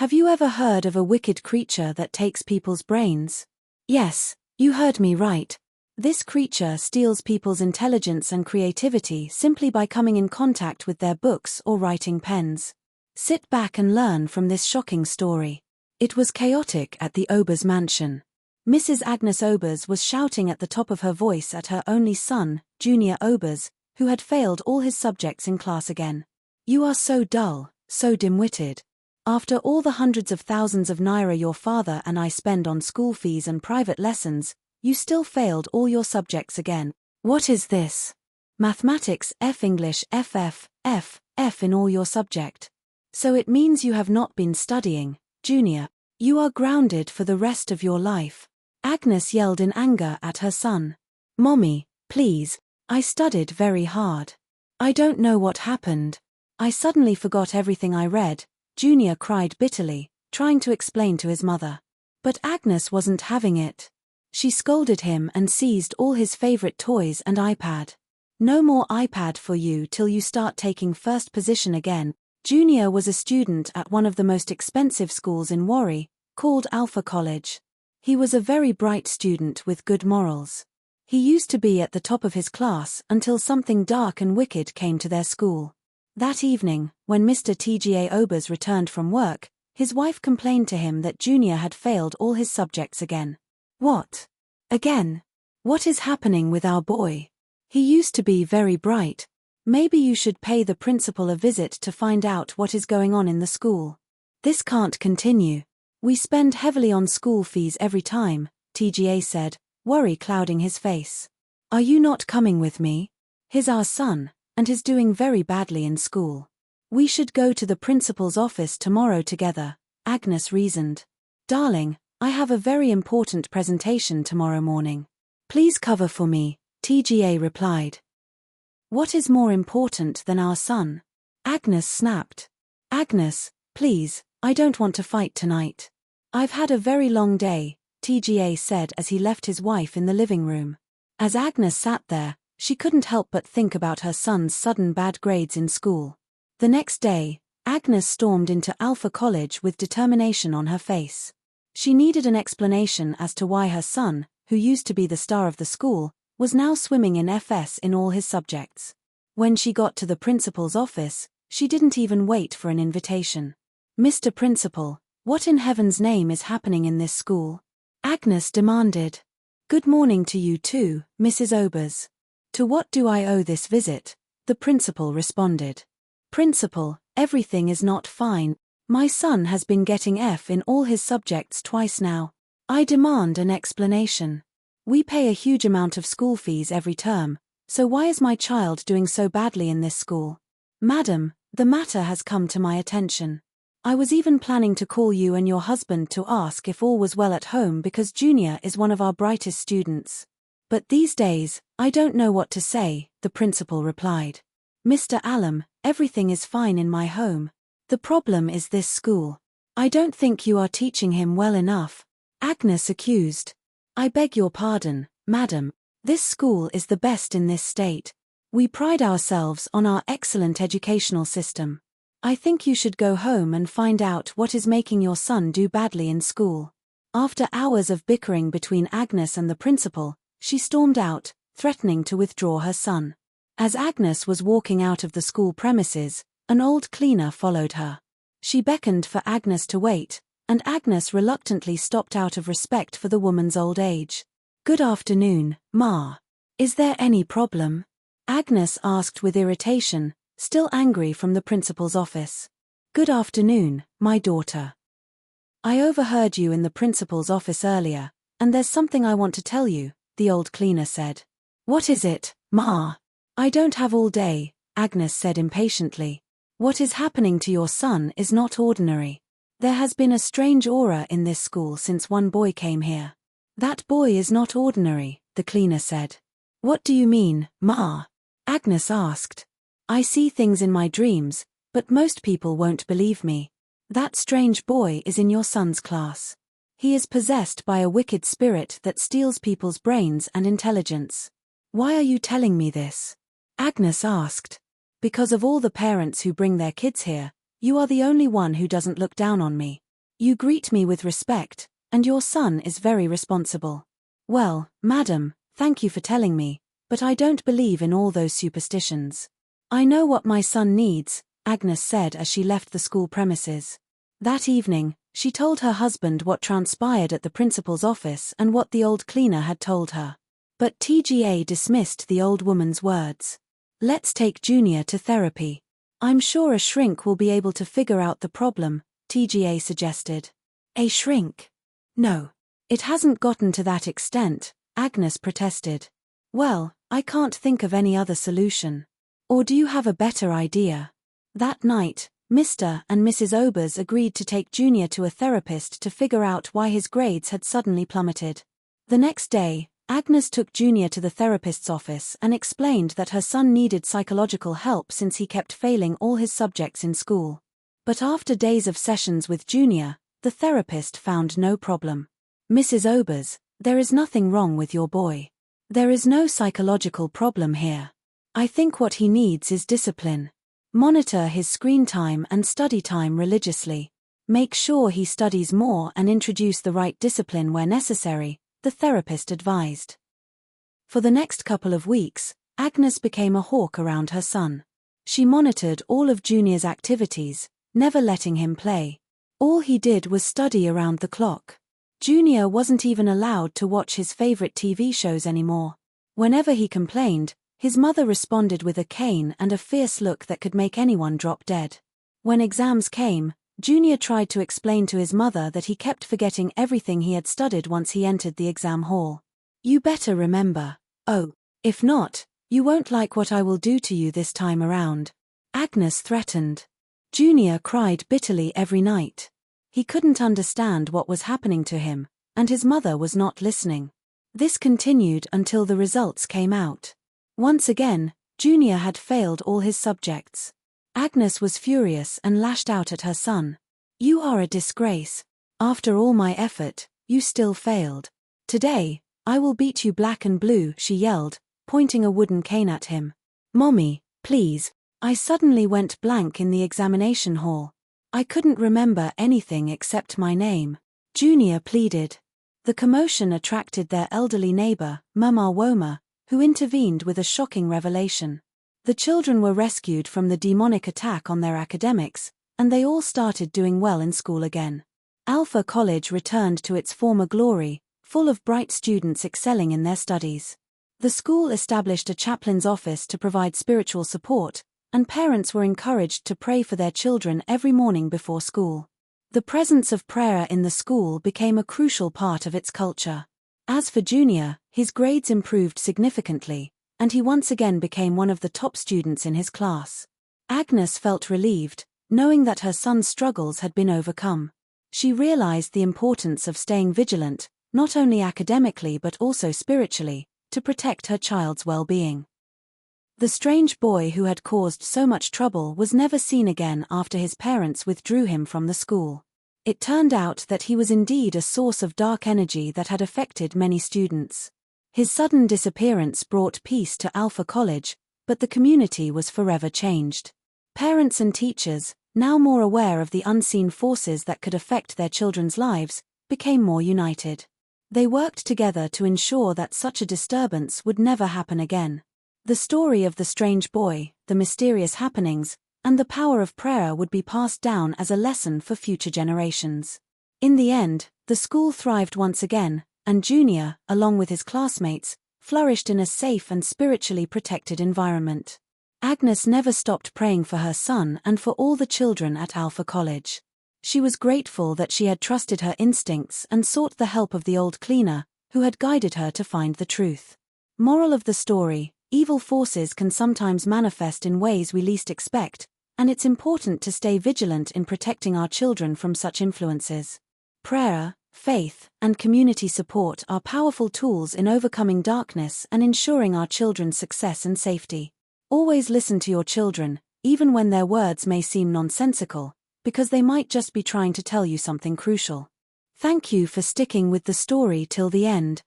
Have you ever heard of a wicked creature that takes people's brains? Yes, you heard me right. This creature steals people's intelligence and creativity simply by coming in contact with their books or writing pens. Sit back and learn from this shocking story. It was chaotic at the Obers mansion. Mrs. Agnes Obers was shouting at the top of her voice at her only son, Junior Obers, who had failed all his subjects in class again. You are so dull, so dim-witted. After all the hundreds of thousands of naira your father and I spend on school fees and private lessons, you still failed all your subjects again. What is this? Mathematics F, English FF, F in all your subject. So it means you have not been studying, Junior. You are grounded for the rest of your life. Agnes yelled in anger at her son. Mommy, please, I studied very hard. I don't know what happened. I suddenly forgot everything I read, Junior cried bitterly, trying to explain to his mother. But Agnes wasn't having it. She scolded him and seized all his favorite toys and iPad. No more iPad for you till you start taking first position again. Junior was a student at one of the most expensive schools in Warri, called Alpha College. He was a very bright student with good morals. He used to be at the top of his class until something dark and wicked came to their school. That evening, when Mr. TGA Obers returned from work, his wife complained to him that Junior had failed all his subjects again. What? Again? What is happening with our boy? He used to be very bright. Maybe you should pay the principal a visit to find out what is going on in the school. This can't continue. We spend heavily on school fees every time, TGA said, worry clouding his face. Are you not coming with me? He's our son, and is doing very badly in school. We should go to the principal's office tomorrow together, Agnes reasoned. Darling, I have a very important presentation tomorrow morning. Please cover for me, TGA replied. What is more important than our son? Agnes snapped. Agnes, please, I don't want to fight tonight. I've had a very long day, TGA said as he left his wife in the living room. As Agnes sat there, she couldn't help but think about her son's sudden bad grades in school. The next day, Agnes stormed into Alpha College with determination on her face. She needed an explanation as to why her son, who used to be the star of the school, was now swimming in FS in all his subjects. When she got to the principal's office, she didn't even wait for an invitation. Mr. Principal, what in heaven's name is happening in this school? Agnes demanded. Good morning to you too, Mrs. Obers. To what do I owe this visit? The principal responded. Principal, everything is not fine. My son has been getting F in all his subjects twice now. I demand an explanation. We pay a huge amount of school fees every term, so why is my child doing so badly in this school? Madam, the matter has come to my attention. I was even planning to call you and your husband to ask if all was well at home because Junior is one of our brightest students. But these days, I don't know what to say, the principal replied. Mr. Allam, everything is fine in my home. The problem is this school. I don't think you are teaching him well enough. Agnes accused. I beg your pardon, madam. This school is the best in this state. We pride ourselves on our excellent educational system. I think you should go home and find out what is making your son do badly in school. After hours of bickering between Agnes and the principal, she stormed out, threatening to withdraw her son. As Agnes was walking out of the school premises, an old cleaner followed her. She beckoned for Agnes to wait, and Agnes reluctantly stopped out of respect for the woman's old age. Good afternoon, Ma. Is there any problem? Agnes asked with irritation, still angry from the principal's office. Good afternoon, my daughter. I overheard you in the principal's office earlier, and there's something I want to tell you, the old cleaner said. What is it, Ma? I don't have all day, Agnes said impatiently. What is happening to your son is not ordinary. There has been a strange aura in this school since one boy came here. That boy is not ordinary, the cleaner said. What do you mean, Ma? Agnes asked. I see things in my dreams, but most people won't believe me. That strange boy is in your son's class. He is possessed by a wicked spirit that steals people's brains and intelligence. Why are you telling me this? Agnes asked. Because of all the parents who bring their kids here, you are the only one who doesn't look down on me, You greet me with respect, and your son is very responsible. Well, madam, thank you for telling me, but I don't believe in all those superstitions. I know what my son needs, Agnes said as she left the school premises. That evening, she told her husband what transpired at the principal's office and what the old cleaner had told her. But TGA dismissed the old woman's words. Let's take Junior to therapy. I'm sure a shrink will be able to figure out the problem, TGA suggested. A shrink? No. It hasn't gotten to that extent, Agnes protested. Well, I can't think of any other solution. Or do you have a better idea? That night, Mr. and Mrs. Obers agreed to take Junior to a therapist to figure out why his grades had suddenly plummeted. The next day, Agnes took Junior to the therapist's office and explained that her son needed psychological help since he kept failing all his subjects in school. But after days of sessions with Junior, the therapist found no problem. Mrs. Obers, there is nothing wrong with your boy. There is no psychological problem here. I think what he needs is discipline. Monitor his screen time and study time religiously. Make sure he studies more and introduce the right discipline where necessary, the therapist advised. For the next couple of weeks, Agnes became a hawk around her son. She monitored all of Junior's activities, never letting him play. All he did was study around the clock. Junior wasn't even allowed to watch his favorite TV shows anymore. Whenever he complained, his mother responded with a cane and a fierce look that could make anyone drop dead. When exams came, Junior tried to explain to his mother that he kept forgetting everything he had studied once he entered the exam hall. You better remember. Oh, if not, you won't like what I will do to you this time around. Agnes threatened. Junior cried bitterly every night. He couldn't understand what was happening to him, and his mother was not listening. This continued until the results came out. Once again, Junior had failed all his subjects. Agnes was furious and lashed out at her son. You are a disgrace. After all my effort, you still failed. Today, I will beat you black and blue, she yelled, pointing a wooden cane at him. Mommy, please. I suddenly went blank in the examination hall. I couldn't remember anything except my name. Junior pleaded. The commotion attracted their elderly neighbor, Mama Woma, who intervened with a shocking revelation. The children were rescued from the demonic attack on their academics, and they all started doing well in school again. Alpha College returned to its former glory, full of bright students excelling in their studies. The school established a chaplain's office to provide spiritual support, and parents were encouraged to pray for their children every morning before school. The presence of prayer in the school became a crucial part of its culture. As for Junior, his grades improved significantly, and he once again became one of the top students in his class. Agnes felt relieved, knowing that her son's struggles had been overcome. She realized the importance of staying vigilant, not only academically but also spiritually, to protect her child's well-being. The strange boy who had caused so much trouble was never seen again after his parents withdrew him from the school. It turned out that he was indeed a source of dark energy that had affected many students. His sudden disappearance brought peace to Alpha College, but the community was forever changed. Parents and teachers, now more aware of the unseen forces that could affect their children's lives, became more united. They worked together to ensure that such a disturbance would never happen again. The story of the strange boy, the mysterious happenings, and the power of prayer would be passed down as a lesson for future generations. In the end, the school thrived once again, and Junior, along with his classmates, flourished in a safe and spiritually protected environment. Agnes never stopped praying for her son and for all the children at Alpha College. She was grateful that she had trusted her instincts and sought the help of the old cleaner, who had guided her to find the truth. Moral of the story: evil forces can sometimes manifest in ways we least expect, and it's important to stay vigilant in protecting our children from such influences. Prayer, faith, and community support are powerful tools in overcoming darkness and ensuring our children's success and safety. Always listen to your children, even when their words may seem nonsensical, because they might just be trying to tell you something crucial. Thank you for sticking with the story till the end.